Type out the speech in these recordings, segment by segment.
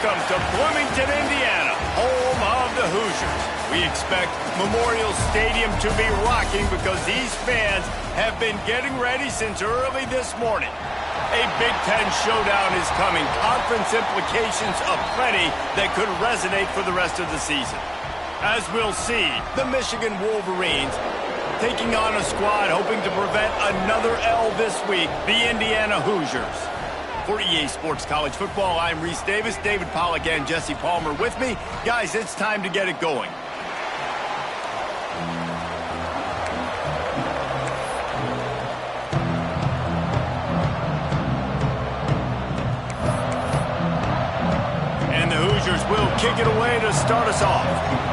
Welcome to Bloomington, Indiana, home of the Hoosiers. We expect Memorial Stadium to be rocking because these fans have been getting ready since early this morning. A Big Ten showdown is coming. Conference implications aplenty that could resonate for the rest of the season. As we'll see, the Michigan Wolverines taking on a squad hoping to prevent another L this week, the Indiana Hoosiers. For EA Sports College Football, I'm Reese Davis, David Pollack, and Jesse Palmer with me. Guys, it's time to get it going. And the Hoosiers will kick it away to start us off.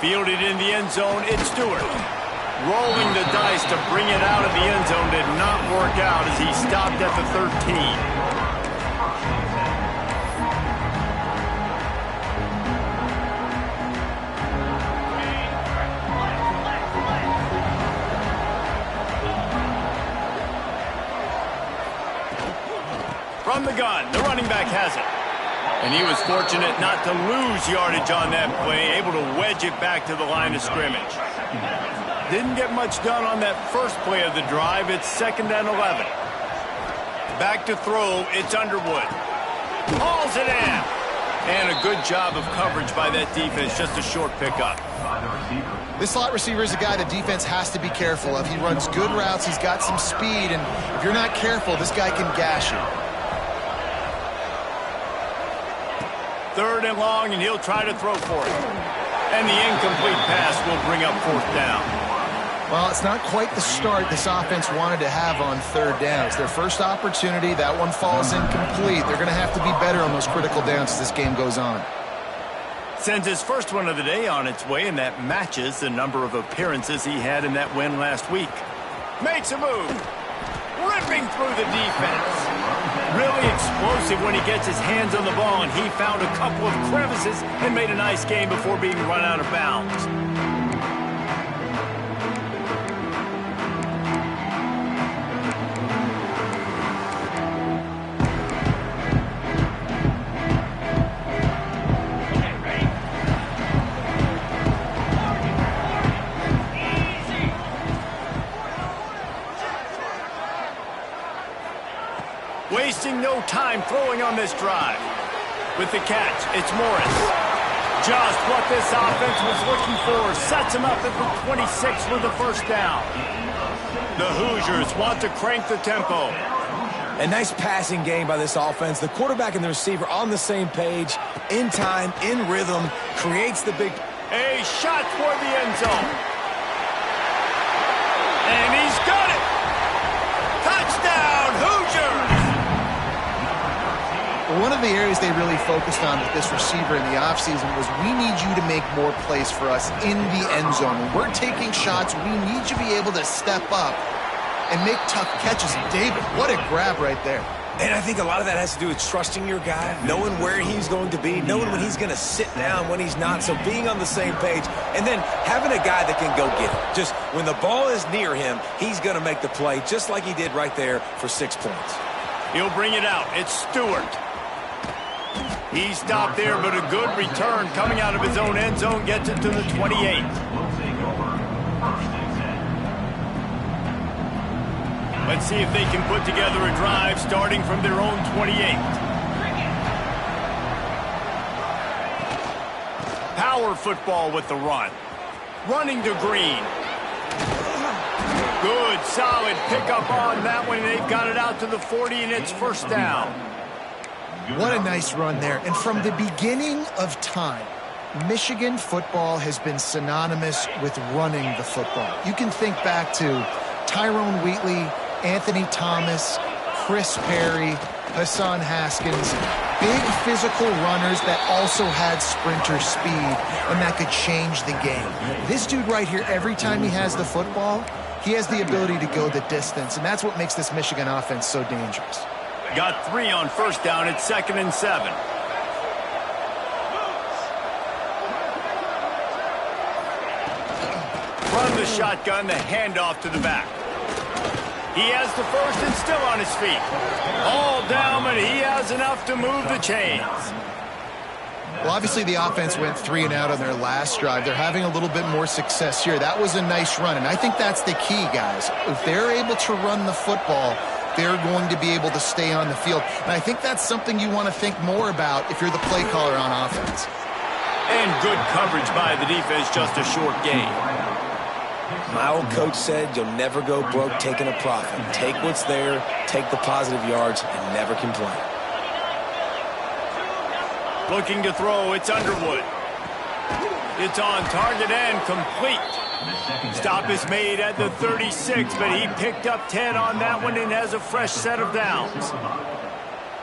Fielded in the end zone, it's Stewart. Rolling the dice to bring it out of the end zone did not work out as he stopped at the 13. From the gun, the running back has it. And he was fortunate not to lose yardage on that play, able to wedge it back to the line of scrimmage. Didn't get much done on that first play of the drive. It's 2nd and 11. Back to throw, it's Underwood. Hauls it in. And a good job of coverage by that defense, just a short pickup. This slot receiver is a guy the defense has to be careful of. He runs good routes, he's got some speed, and if you're not careful, this guy can gash you. 3rd and long, and he'll try to throw for it. And the incomplete pass will bring up 4th down. Well, it's not quite the start this offense wanted to have on 3rd down. It's their first opportunity. That one falls incomplete. They're going to have to be better on those critical downs as this game goes on. Sends his first one of the day on its way, and that matches the number of appearances he had in that win last week. Makes a move. Ripping through the defense. Really explosive when he gets his hands on the ball, and he found a couple of crevices and made a nice game before being run out of bounds. Wasting no time throwing on this drive. With the catch, it's Morris. Just what this offense was looking for. Sets him up at the 26 for the first down. The Hoosiers want to crank the tempo. A nice passing game by this offense. The quarterback and the receiver on the same page, in time, in rhythm, creates the big... A shot toward the end zone. And he's got it. Touchdown, Hoosiers! One of the areas they really focused on with this receiver in the offseason was we need you to make more plays for us in the end zone. When we're taking shots, we need you to be able to step up and make tough catches. And David, what a grab right there. And I think a lot of that has to do with trusting your guy, knowing where he's going to be, knowing when he's going to sit down, when he's not, so being on the same page, and then having a guy that can go get it. Just when the ball is near him, he's going to make the play, just like he did right there for 6 points. He'll bring it out. It's Stewart. He stopped there, but a good return coming out of his own end zone gets it to the 28. Let's see if they can put together a drive starting from their own 28. Power football with the run. Running to Green. Good, solid pickup on that one. They've got it out to the 40, and it's 1st down. What a nice run there. And from the beginning of time, Michigan football has been synonymous with running the football. You can think back to Tyrone Wheatley, Anthony Thomas, Chris Perry, Hassan Haskins. Big physical runners that also had sprinter speed, and that could change the game. This dude right here, every time he has the football, he has the ability to go the distance, and that's what makes this Michigan offense so dangerous. Got 3 on 1st down. It's 2nd and 7. Front in the shotgun, the handoff to the back. He has the first and still on his feet. All down, but he has enough to move the chains. Well, obviously the offense went 3 and out on their last drive. They're having a little bit more success here. That was a nice run, and I think that's the key, guys. If they're able to run the football, they're going to be able to stay on the field. And I think that's something you want to think more about if you're the play caller on offense. And good coverage by the defense, just a short gain. My old coach said you'll never go broke taking a profit. Take what's there, take the positive yards, and never complain. Looking to throw, it's Underwood. It's on target and complete. Stop is made at the 36, but he picked up 10 on that one and has a fresh set of downs.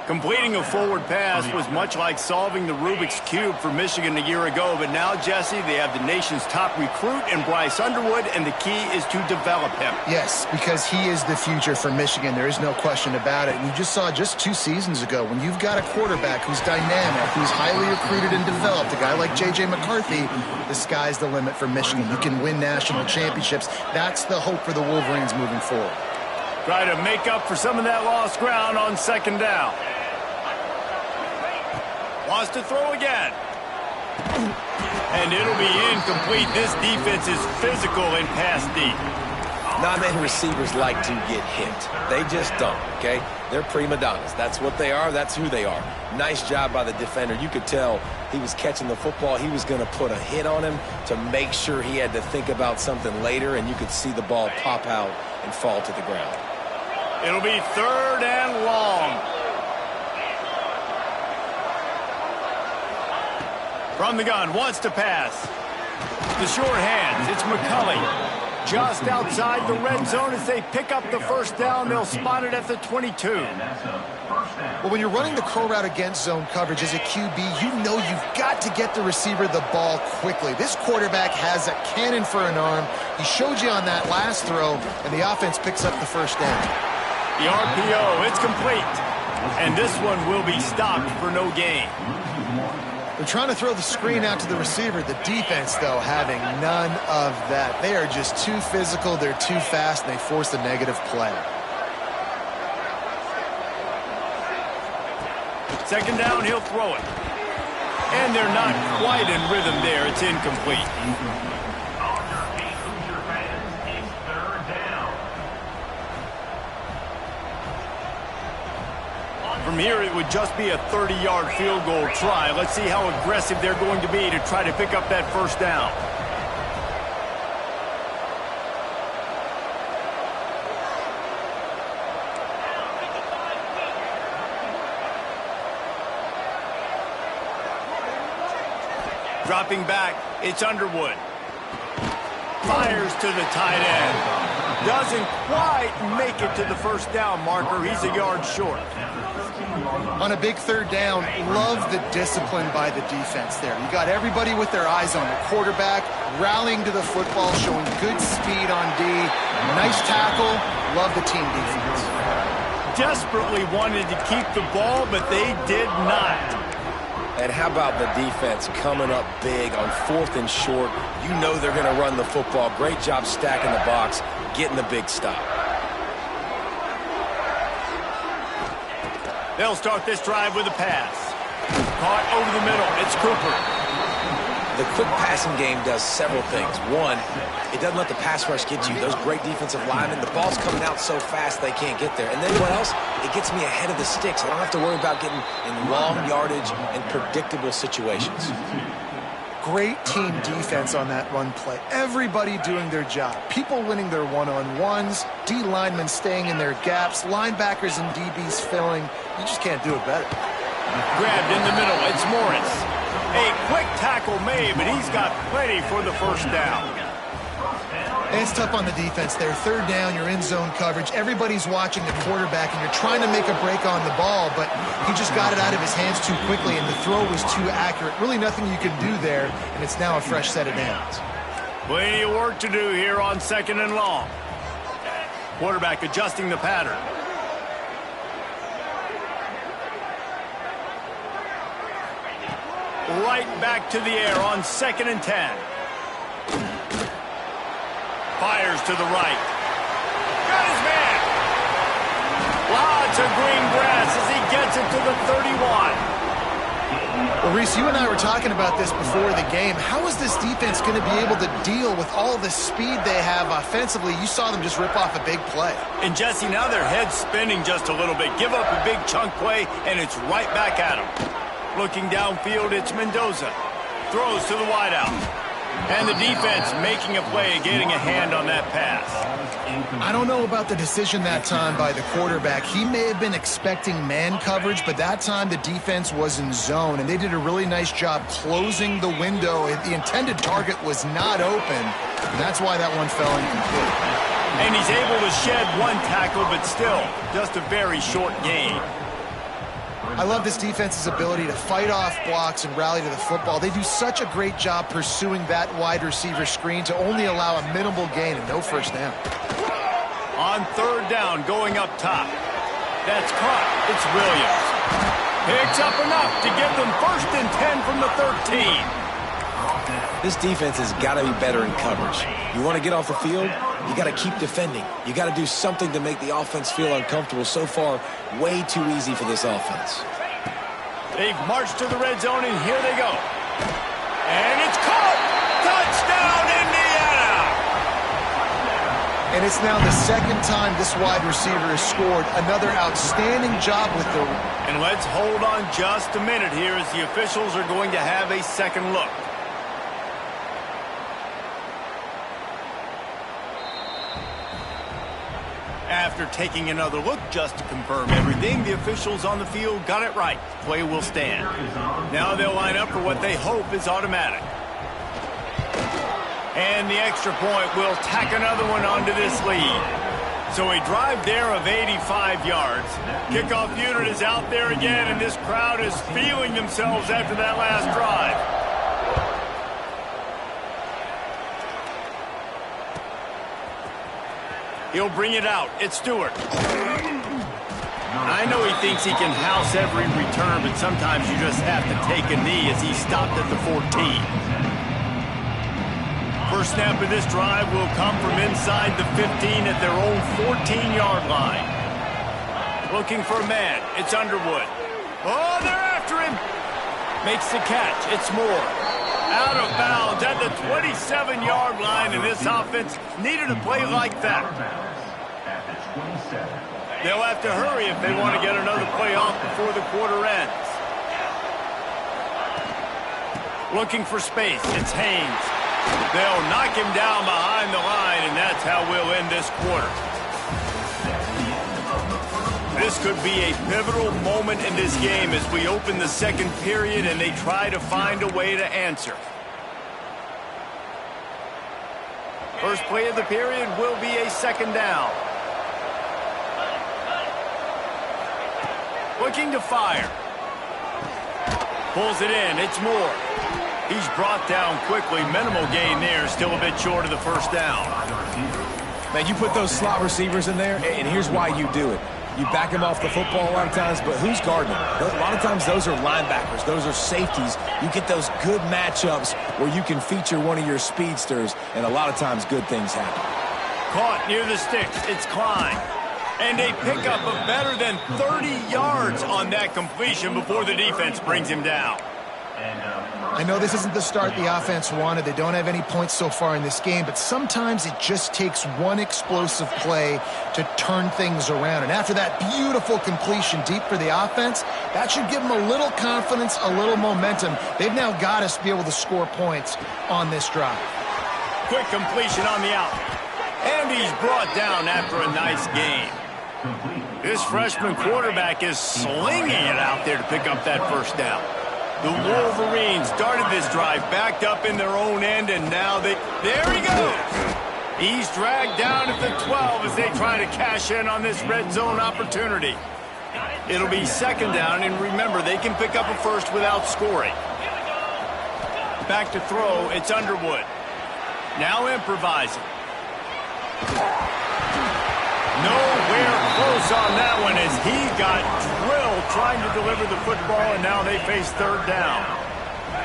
Completing a forward pass was much like solving the Rubik's Cube for Michigan a year ago, but now, Jesse, they have the nation's top recruit in Bryce Underwood, and the key is to develop him. Yes, because he is the future for Michigan. There is no question about it. And you just saw just 2 seasons ago, when you've got a quarterback who's dynamic, who's highly recruited and developed, a guy like J.J. McCarthy, the sky's the limit for Michigan. You can win national championships. That's the hope for the Wolverines moving forward. Try to make up for some of that lost ground on second down. Wants to throw again. And it'll be incomplete. This defense is physical in pass deep. Not many receivers like to get hit. They just don't, okay? They're prima donnas. That's what they are. That's who they are. Nice job by the defender. You could tell he was catching the football. He was going to put a hit on him to make sure he had to think about something later, and you could see the ball pop out and fall to the ground. It'll be 3rd and long. From the gun, wants to pass. The short hands, it's McCulley. Just outside the red zone as they pick up the first down. They'll spot it at the 22. Well, when you're running the curl route against zone coverage as a QB, you know you've got to get the receiver the ball quickly. This quarterback has a cannon for an arm. He showed you on that last throw, and the offense picks up the first down. The RPO, it's complete. And this one will be stopped for no gain. They're trying to throw the screen out to the receiver. The defense, though, having none of that. They are just too physical. They're too fast, and they force a negative play. Second down, he'll throw it. And they're not quite in rhythm there. It's incomplete. From here, it would just be a 30-yard field goal try. Let's see how aggressive they're going to be to try to pick up that first down. Dropping back, it's Underwood. Fires to the tight end. Doesn't quite make it to the first down marker. He's a yard short. On a big 3rd down, love the discipline by the defense there. You got everybody with their eyes on the quarterback, rallying to the football, showing good speed on D. Nice tackle. Love the team defense. Desperately wanted to keep the ball, but they did not. And how about the defense coming up big on 4th and short? You know they're going to run the football. Great job stacking the box, getting the big stop. They'll start this drive with a pass. Caught over the middle. It's Cooper. The quick passing game does several things. One, it doesn't let the pass rush get you. Those great defensive linemen, the ball's coming out so fast they can't get there. And then what else? It gets me ahead of the sticks. I don't have to worry about getting in long yardage and predictable situations. Great team defense on that run play. Everybody doing their job. People winning their one-on-ones, D linemen staying in their gaps, linebackers and DBs filling. You just can't do it better. Grabbed in the middle. It's Morris. A quick tackle made, but he's got plenty for the first down. And it's tough on the defense there. 3rd down, you're in zone coverage. Everybody's watching the quarterback, and you're trying to make a break on the ball, but he just got it out of his hands too quickly, and the throw was too accurate. Really nothing you can do there, and it's now a fresh set of downs. Plenty of work to do here on 2nd and long. Quarterback adjusting the pattern. Right back to the air on 2nd and 10. Fires to the right. Got his man. Lots of green grass as he gets it to the 31. Well, Reese, you and I were talking about this before the game. How is this defense going to be able to deal with all the speed they have offensively? You saw them just rip off a big play. And, Jesse, now their head's spinning just a little bit. Give up a big chunk play, and it's right back at them. Looking downfield, it's Mendoza. Throws to the wideout. And the defense making a play, getting a hand on that pass. I don't know about the decision that time by the quarterback. He may have been expecting man coverage, but that time the defense was in zone, and they did a really nice job closing the window. The intended target was not open, and that's why that one fell incomplete. And he's able to shed one tackle, but still just a very short gain. I love this defense's ability to fight off blocks and rally to the football. They do such a great job pursuing that wide receiver screen to only allow a minimal gain and no first down. On third down, going up top. That's caught. It's Williams. Picks up enough to get them 1st and 10 from the 13. This defense has got to be better in coverage. You want to get off the field, you got to keep defending. You got to do something to make the offense feel uncomfortable. So far, way too easy for this offense. They've marched to the red zone, and here they go. And it's caught! Touchdown, Indiana! And it's now the second time this wide receiver has scored. Another outstanding job with the... And let's hold on just a minute here as the officials are going to have a second look. After taking another look just to confirm everything, the officials on the field got it right. Play will stand. Now they'll line up for what they hope is automatic. And the extra point will tack another one onto this lead. So a drive there of 85 yards. Kickoff unit is out there again, and this crowd is feeling themselves after that last drive. He'll bring it out. It's Stewart. I know he thinks he can house every return, but sometimes you just have to take a knee as he stopped at the 14. First snap of this drive will come from inside the 15 at their own 14-yard line. Looking for a man. It's Underwood. Oh, they're after him. Makes the catch. It's Moore. Out of bounds at the 27-yard line, and this offense needed a play like that. They'll have to hurry if they want to get another play off before the quarter ends. Looking for space. It's Haynes. They'll knock him down behind the line, and that's how we'll end this quarter. This could be a pivotal moment in this game as we open the second period and they try to find a way to answer. First play of the period will be a second down. Looking to fire. Pulls it in. It's Moore. He's brought down quickly. Minimal gain there. Still a bit short of the first down. Man, you put those slot receivers in there, and here's why you do it. You back him off the football a lot of times, but who's guarding him? A lot of times those are linebackers. Those are safeties. You get those good matchups where you can feature one of your speedsters, and a lot of times good things happen. Caught near the sticks. It's Klein. And a pickup of better than 30 yards on that completion before the defense brings him down. I know this isn't the start the offense wanted. They don't have any points so far in this game, but sometimes it just takes one explosive play to turn things around. And after that beautiful completion deep for the offense, that should give them a little confidence, a little momentum. They've now got to be able to score points on this drive. Quick completion on the out. And he's brought down after a nice game. This freshman quarterback is slinging it out there to pick up that first down. The Wolverines started this drive, backed up in their own end, and now there he goes. He's dragged down at the 12 as they try to cash in on this red zone opportunity. It'll be second down, and remember, they can pick up a first without scoring. Back to throw, it's Underwood. Now improvising. Nowhere close on that one as he got drilled trying to deliver the football, and now they face third down.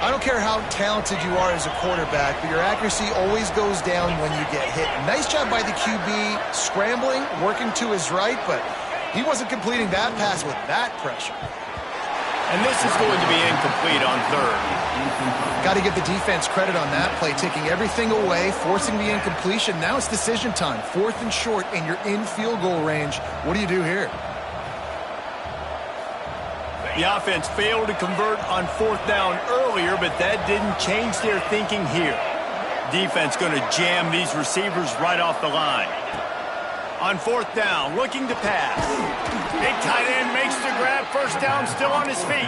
I don't care how talented you are as a quarterback, but your accuracy always goes down when you get hit. Nice job by the QB scrambling, working to his right, but he wasn't completing that pass with that pressure. And this is going to be incomplete on third. Got to give the defense credit on that play, taking everything away, forcing the incompletion. Now it's decision time. 4th and short, and you're in field goal range. What do you do here? The offense failed to convert on 4th down earlier, but that didn't change their thinking here. Defense going to jam these receivers right off the line. On 4th down, looking to pass. Big tight end makes the grab. First down, still on his feet.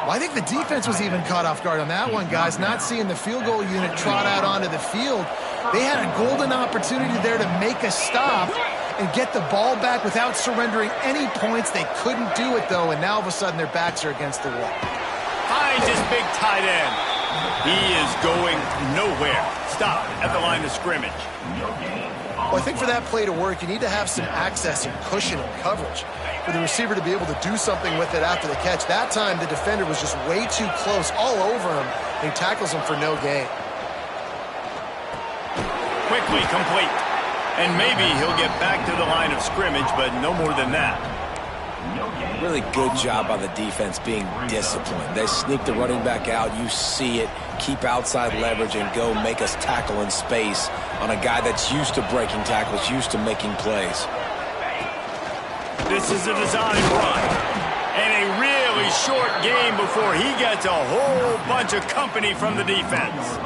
Well, I think the defense was even caught off guard on that one, guys. Not seeing the field goal unit trot out onto the field. They had a golden opportunity there to make a stop and get the ball back without surrendering any points. They couldn't do it, though, and now all of a sudden their backs are against the wall. Finds his big tight end. He is going nowhere. Stop at the line of scrimmage. Well, I think for that play to work, you need to have some access and cushion and coverage for the receiver to be able to do something with it after the catch. That time, the defender was just way too close, all over him, and he tackles him for no gain. Quickly complete. And maybe he'll get back to the line of scrimmage, but no more than that. Really good job by the defense being disciplined. They sneak the running back out. You see it. Keep outside leverage and go make us tackle in space on a guy that's used to breaking tackles, used to making plays. This is a design run. And a really short game before he gets a whole bunch of company from the defense.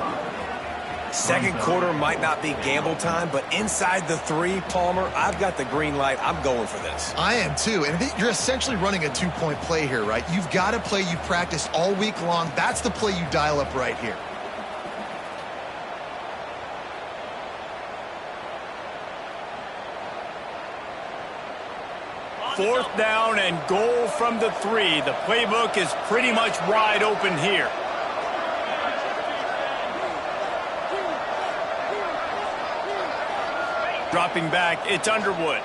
Second quarter might not be gamble time, but inside the 3, Palmer, I've got the green light. I'm going for this. I am too, and you're essentially running a 2-point play here, right? You've got a play you practiced all week long. That's the play you dial up right here. Fourth down and goal from the 3. The playbook is pretty much wide open here. Dropping back, it's Underwood.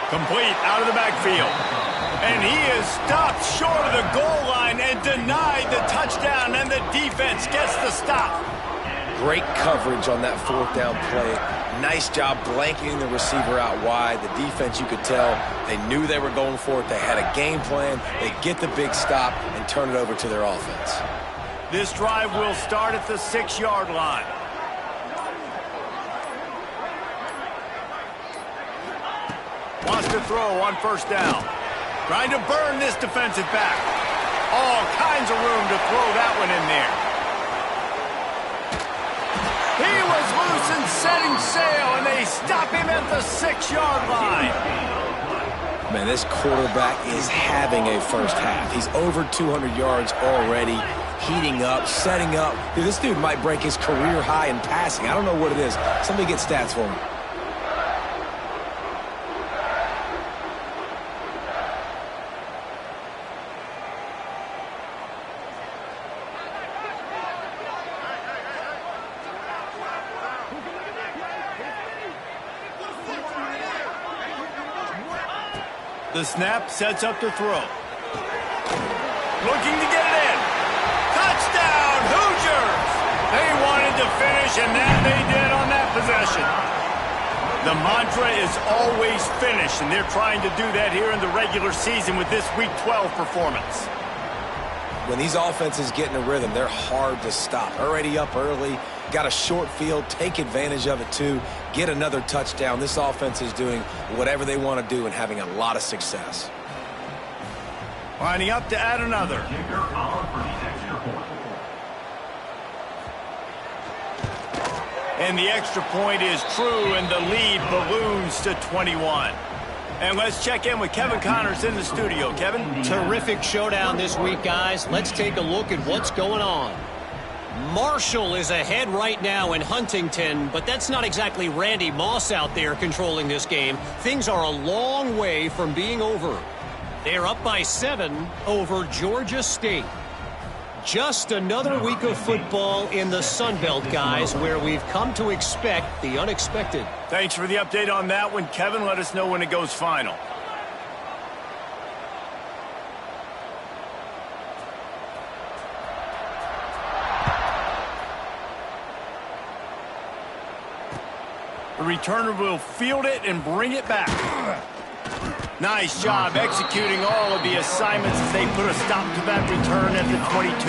Complete out of the backfield. And he is stopped short of the goal line and denied the touchdown, and the defense gets the stop. Great coverage on that 4th down play. Nice job blanketing the receiver out wide. The defense, you could tell, they knew they were going for it. They had a game plan. They get the big stop and turn it over to their offense. This drive will start at the 6-yard line. Wants to throw on first down. Trying to burn this defensive back. All kinds of room to throw that one in there. He was loose and setting sail, and they stop him at the 6-yard line. Man, this quarterback is having a first half. He's over 200 yards already, heating up, setting up. Dude, this dude might break his career high in passing. I don't know what it is. Somebody get stats for him. The snap sets up to throw. Looking to get it in. Touchdown, Hoosiers! They wanted to finish, and that they did on that possession. The mantra is always finish, and they're trying to do that here in the regular season with this Week 12 performance. When these offenses get in a rhythm, they're hard to stop. Already up early, got a short field, take advantage of it too, get another touchdown. This offense is doing whatever they want to do and having a lot of success. Lining up to add another. And the extra point is true, and the lead balloons to 21. And let's check in with Kevin Connors in the studio. Kevin? Terrific showdown this week, guys. Let's take a look at what's going on. Marshall is ahead right now in Huntington, but that's not exactly Randy Moss out there controlling this game. Things are a long way from being over. They're up by 7 over Georgia State. Just another week of football in the Sun Belt, guys, where we've come to expect the unexpected. Thanks for the update on that one, Kevin. Let us know when it goes final. The returner will field it and bring it back. Nice job executing all of the assignments as they put a stop to that return at the 22.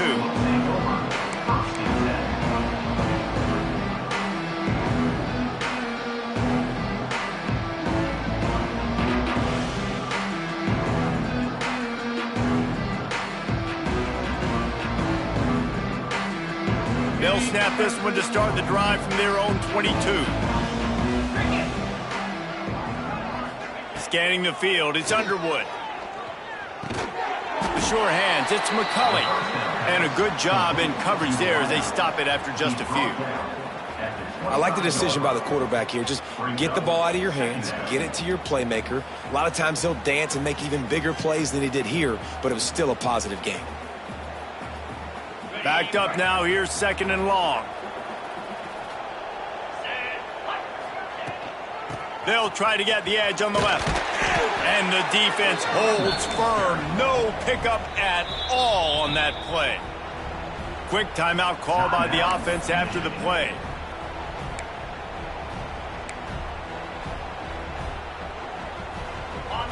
They'll snap this one to start the drive from their own 22. Scanning the field, it's Underwood. The sure hands, it's McCulley. And a good job in coverage there as they stop it after just a few. I like the decision by the quarterback here. Just get the ball out of your hands, get it to your playmaker. A lot of times he'll dance and make even bigger plays than he did here, but it was still a positive game. Backed up now, here's 2nd and long. They'll try to get the edge on the left. And the defense holds firm. No pickup at all on that play. Quick timeout call by the offense after the play.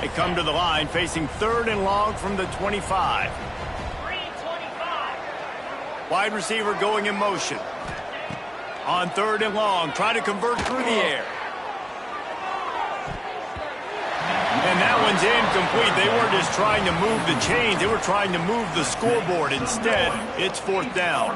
They come to the line facing 3rd and long from the 25. Wide receiver going in motion. On 3rd and long, trying to convert through the air. And that one's incomplete. They weren't just trying to move the chains. They were trying to move the scoreboard. Instead, it's 4th down.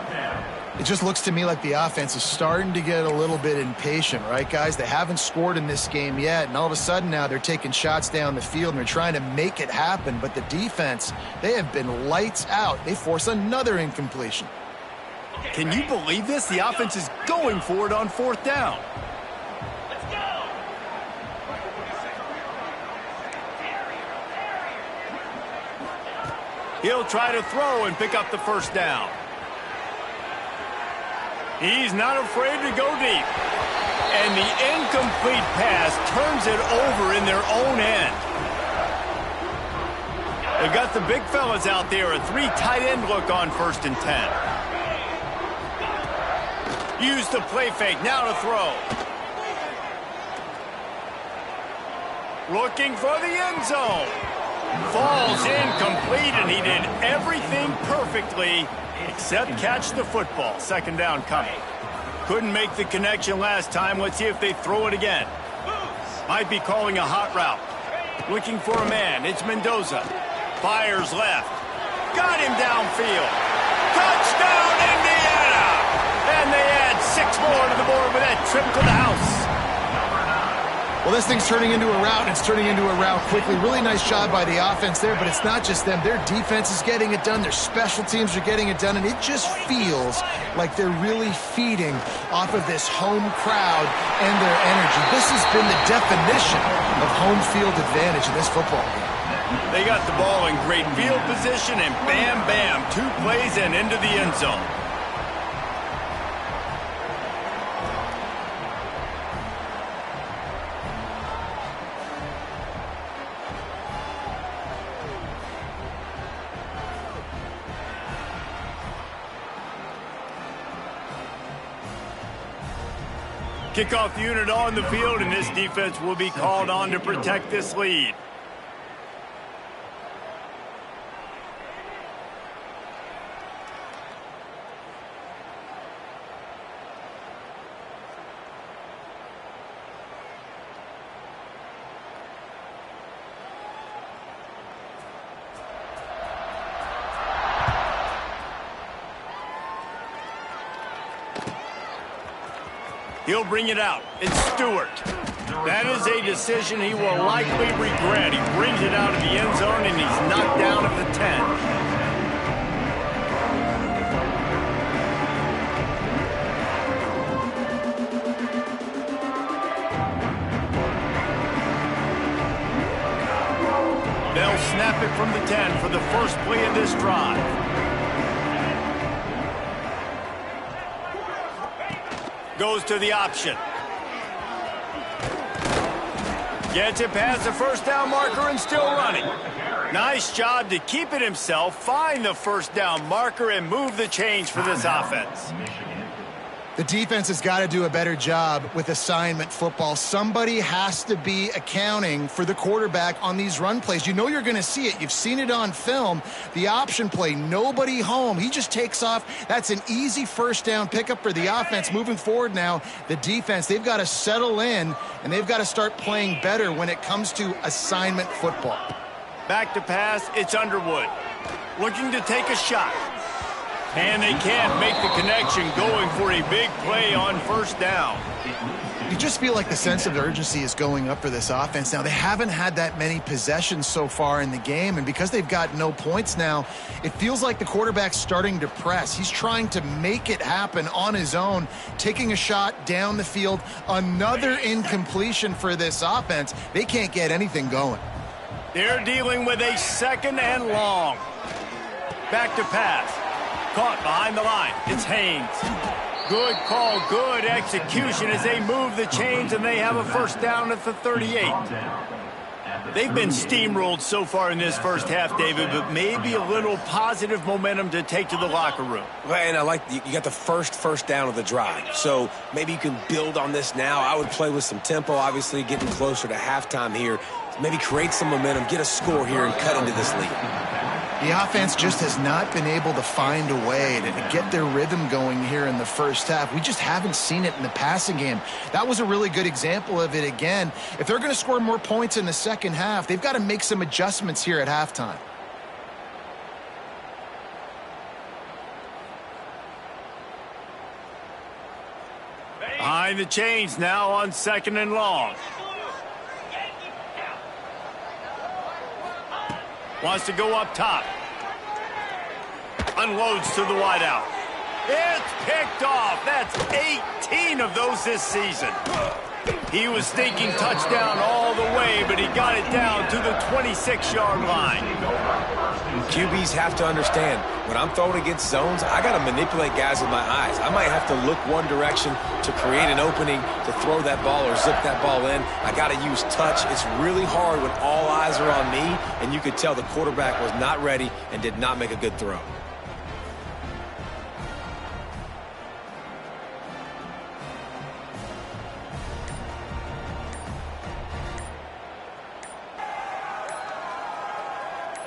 It just looks to me like the offense is starting to get a little bit impatient, right, guys? They haven't scored in this game yet, and all of a sudden now they're taking shots down the field and they're trying to make it happen. But the defense, they have been lights out. They force another incompletion. Can you believe this? The offense is going for it on 4th down. Let's go. He'll try to throw and pick up the 1st down. He's not afraid to go deep. And the incomplete pass turns it over in their own end. They've got the big fellas out there, a 3 tight end look on 1st and 10. Use the play fake, now to throw. Looking for the end zone. Falls incomplete, and he did everything perfectly except catch the football. 2nd down coming. Couldn't make the connection last time. Let's see if they throw it again. Might be calling a hot route. Looking for a man. It's Mendoza. Fires left. Got him downfield. Touchdown, Indiana! And they add 6 more to the board with that trip to the house. Well, this thing's turning into a rout, and it's turning into a rout quickly. Really nice job by the offense there, but it's not just them. Their defense is getting it done. Their special teams are getting it done, and it just feels like they're really feeding off of this home crowd and their energy. This has been the definition of home field advantage in this football game. They got the ball in great field position, and bam, bam, 2 plays and into the end zone. Kickoff unit on the field, and this defense will be called on to protect this lead. He'll bring it out. It's Stewart. That is a decision he will likely regret. He brings it out of the end zone, and he's knocked down at the 10. They'll snap it from the 10 for the first play of this drive. Goes to the option. Gets it past the 1st down marker and still running. Nice job to keep it himself, find the 1st down marker, and move the chains for this offense. The defense has got to do a better job with assignment football. Somebody has to be accounting for the quarterback on these run plays. You know you're going to see it. You've seen it on film. The option play, nobody home. He just takes off. That's an easy first down pickup for the offense. Moving forward now, the defense, they've got to settle in, and they've got to start playing better when it comes to assignment football. Back to pass, it's Underwood. Looking to take a shot. And they can't make the connection, going for a big play on first down. You just feel like the sense of urgency is going up for this offense. Now, they haven't had that many possessions so far in the game, and because they've got no points now, it feels like the quarterback's starting to press. He's trying to make it happen on his own, taking a shot down the field. Another incompletion for this offense. They can't get anything going. They're dealing with a second and long. Back to pass. Caught behind the line. It's Haynes. Good call, good execution as they move the chains, and they have a first down at the 38. They've been steamrolled so far in this first half, David, but maybe a little positive momentum to take to the locker room. Well, and I like you got the first down of the drive, so maybe you can build on this now. I would play with some tempo, obviously getting closer to halftime here. Maybe create some momentum, get a score here, and cut into this lead. The offense just has not been able to find a way to get their rhythm going here in the first half. We just haven't seen it in the passing game. That was a really good example of it again. If they're going to score more points in the second half, they've got to make some adjustments here at halftime. Behind the chains now on second and long. Wants to go up top. Unloads to the wideout. It's picked off. That's 18 of those this season. He was thinking touchdown all the way, but he got it down to the 26-yard line. QBs have to understand, when I'm throwing against zones, I got to manipulate guys with my eyes. I might have to look one direction to create an opening to throw that ball or zip that ball in. I got to use touch. It's really hard when all eyes are on me, and you could tell the quarterback was not ready and did not make a good throw.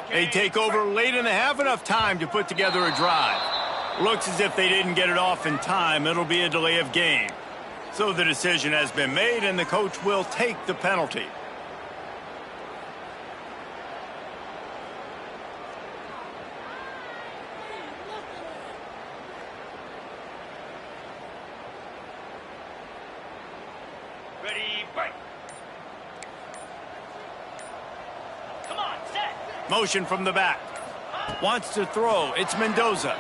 They take over late in the half, enough time to put together a drive. Looks as if they didn't get it off in time. It'll be a delay of game. So the decision has been made, and the coach will take the penalty. Ready, break. Come on, set. Motion from the back. Wants to throw. It's Mendoza.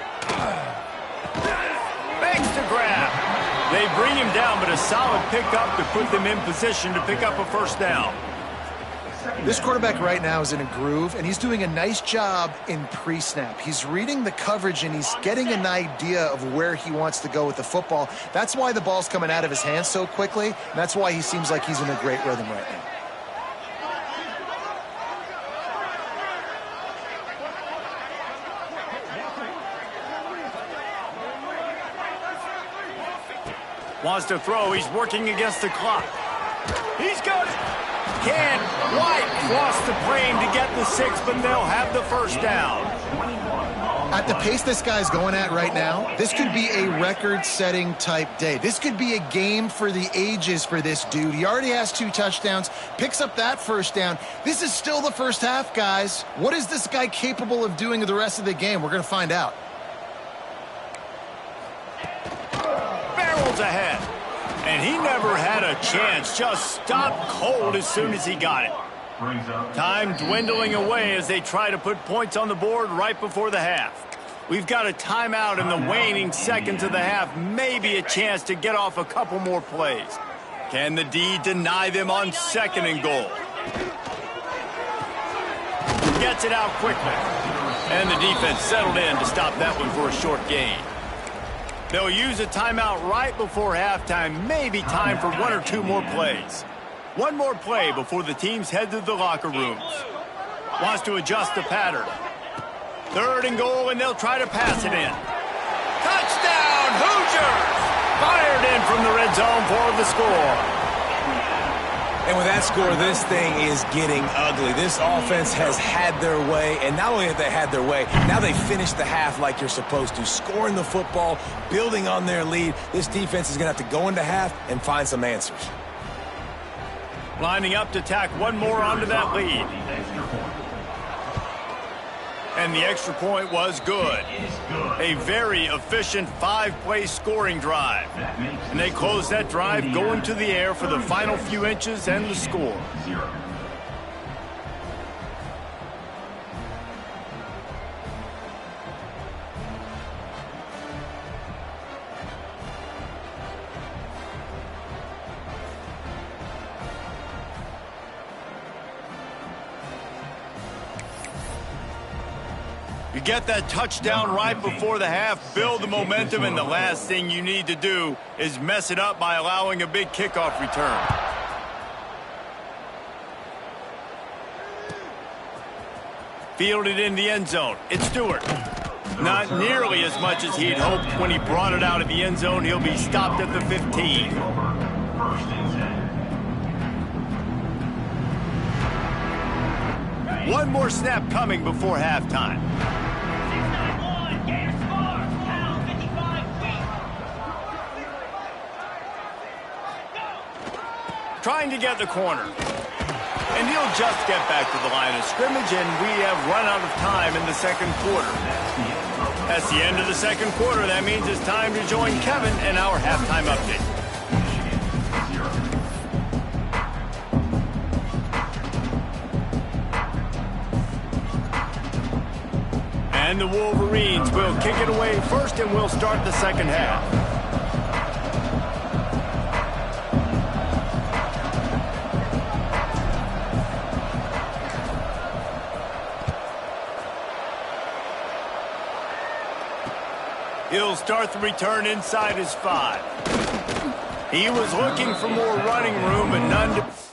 Begs to grab. They bring him down, but a solid pickup to put them in position to pick up a first down. This quarterback right now is in a groove, and he's doing a nice job in pre-snap. He's reading the coverage, and he's getting an idea of where he wants to go with the football. That's why the ball's coming out of his hands so quickly, and that's why he seems like he's in a great rhythm right now. Wants to throw. He's working against the clock. He's got it. Can White cross the plane to get the 6, but they'll have the first down. At the pace this guy's going at right now, this could be a record-setting type day. This could be a game for the ages for this dude. He already has 2 touchdowns, picks up that first down. This is still the first half, guys. What is this guy capable of doing the rest of the game? We're going to find out. Barrels ahead. And he never had a chance. Just stopped cold as soon as he got it. Time dwindling away as they try to put points on the board right before the half. We've got a timeout in the waning seconds of the half. Maybe a chance to get off a couple more plays. Can the D deny them on second and goal? Gets it out quickly. And the defense settled in to stop that one for a short gain. They'll use a timeout right before halftime. Maybe time for 1 or 2 more plays. One more play before the teams head to the locker rooms. Wants to adjust the pattern. 3rd and goal, and they'll try to pass it in. Touchdown, Hoosiers! By from the red zone for the score. And with that score, this thing is getting ugly. This offense has had their way, and not only have they had their way, now they finished the half like you're supposed to, scoring the football, building on their lead. This defense is going to have to go into half and find some answers. Lining up to tack one more onto that lead. And the extra point was good. A very efficient 5-play scoring drive. And they closed that drive going to the air for the final few inches and the score. You get that touchdown right before the half, build the momentum, and the last thing you need to do is mess it up by allowing a big kickoff return. Fielded in the end zone. It's Stewart. Not nearly as much as he'd hoped when he brought it out of the end zone. He'll be stopped at the 15. One more snap coming before halftime. Trying to get the corner. And he'll just get back to the line of scrimmage, and we have run out of time in the second quarter. That's the end of the second quarter. That means it's time to join Kevin and our halftime update. And the Wolverines will kick it away first, and we'll start the second half. He'll start the return inside his 5. He was looking for more running room, but none to...